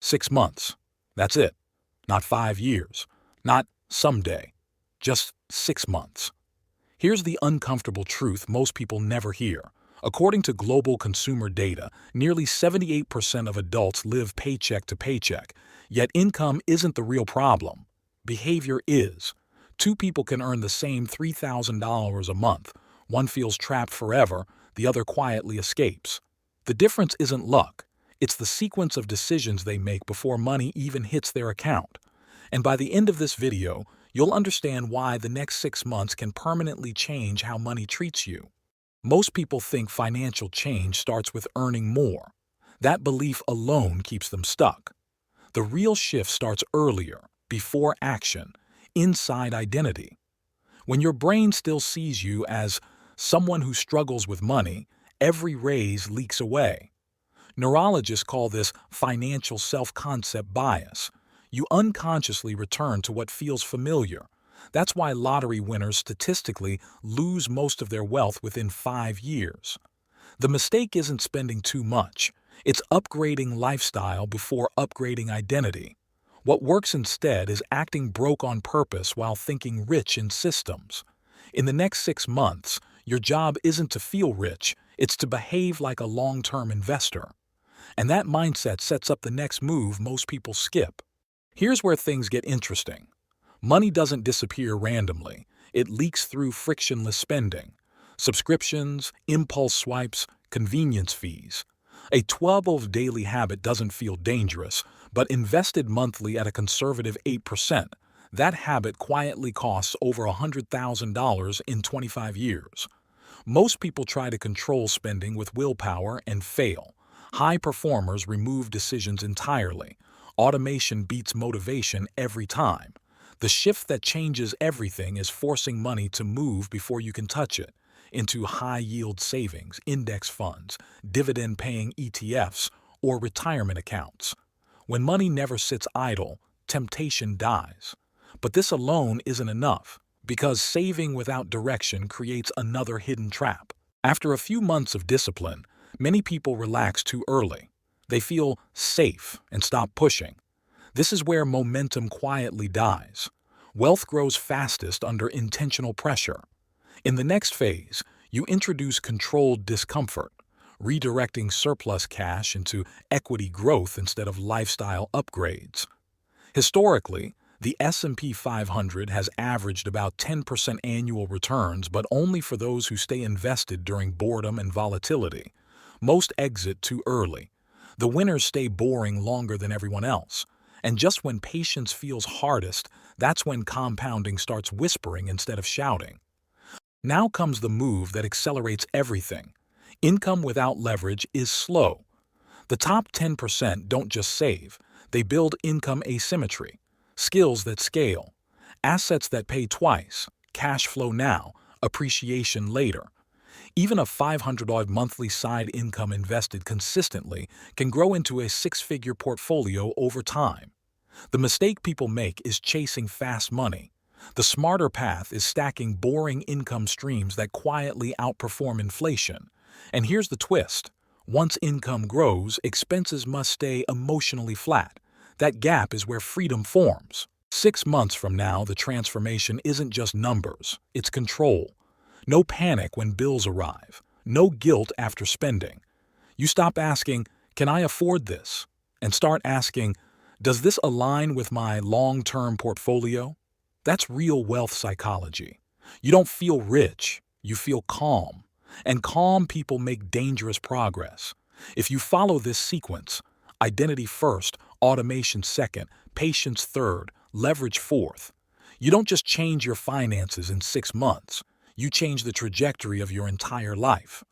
6 months. That's it. Not 5 years. Not someday. Just 6 months. Here's the uncomfortable truth most people never hear. According to global consumer data, nearly 78% of adults live paycheck to paycheck, yet income isn't the real problem. Behavior is. Two people can earn the same $3,000 a month. One feels trapped forever, the other quietly escapes. The difference isn't luck. It's the sequence of decisions they make before money even hits their account. And by the end of this video, you'll understand why the next 6 months can permanently change how money treats you. Most people think financial change starts with earning more. That belief alone keeps them stuck. The real shift starts earlier, before action, inside identity. When your brain still sees you as someone who struggles with money, every raise leaks away. Neurologists call this financial self-concept bias. You unconsciously return to what feels familiar. That's why lottery winners statistically lose most of their wealth within 5 years. The mistake isn't spending too much. It's upgrading lifestyle before upgrading identity. What works instead is acting broke on purpose while thinking rich in systems. In the next 6 months, your job isn't to feel rich, it's to behave like a long-term investor. And that mindset sets up the next move most people skip. Here's where things get interesting. Money doesn't disappear randomly. It leaks through frictionless spending. Subscriptions, impulse swipes, convenience fees. A 12 daily habit doesn't feel dangerous, but invested monthly at a conservative 8%, that habit quietly costs over $100,000 in 25 years. Most people try to control spending with willpower and fail. High performers remove decisions entirely. Automation beats motivation every time. The shift that changes everything is forcing money to move before you can touch it, into high-yield savings, index funds, dividend-paying ETFs, or retirement accounts. When money never sits idle, temptation dies. But this alone isn't enough, because saving without direction creates another hidden trap. After a few months of discipline, many people relax too early. They feel safe and stop pushing. This is where momentum quietly dies. Wealth grows fastest under intentional pressure. In the next phase, you introduce controlled discomfort, redirecting surplus cash into equity growth instead of lifestyle upgrades. Historically, the S&P 500 has averaged about 10% annual returns, but only for those who stay invested during boredom and volatility. Most exit too early. The winners stay boring longer than everyone else. And just when patience feels hardest, that's when compounding starts whispering instead of shouting. Now comes the move that accelerates everything. Income without leverage is slow. The top 10% don't just save, they build income asymmetry, skills that scale, assets that pay twice, cash flow now, appreciation later. Even a $500 monthly side income invested consistently can grow into a 6-figure portfolio over time. The mistake people make is chasing fast money. The smarter path is stacking boring income streams that quietly outperform inflation. And here's the twist. Once income grows, expenses must stay emotionally flat. That gap is where freedom forms. 6 months from now, the transformation isn't just numbers, it's control. No panic when bills arrive. No guilt after spending. You stop asking, "Can I afford this?" and start asking, "Does this align with my long-term portfolio?" That's real wealth psychology. You don't feel rich, you feel calm. And calm people make dangerous progress. If you follow this sequence, identity first, automation second, patience third, leverage fourth, you don't just change your finances in 6 months. You change the trajectory of your entire life.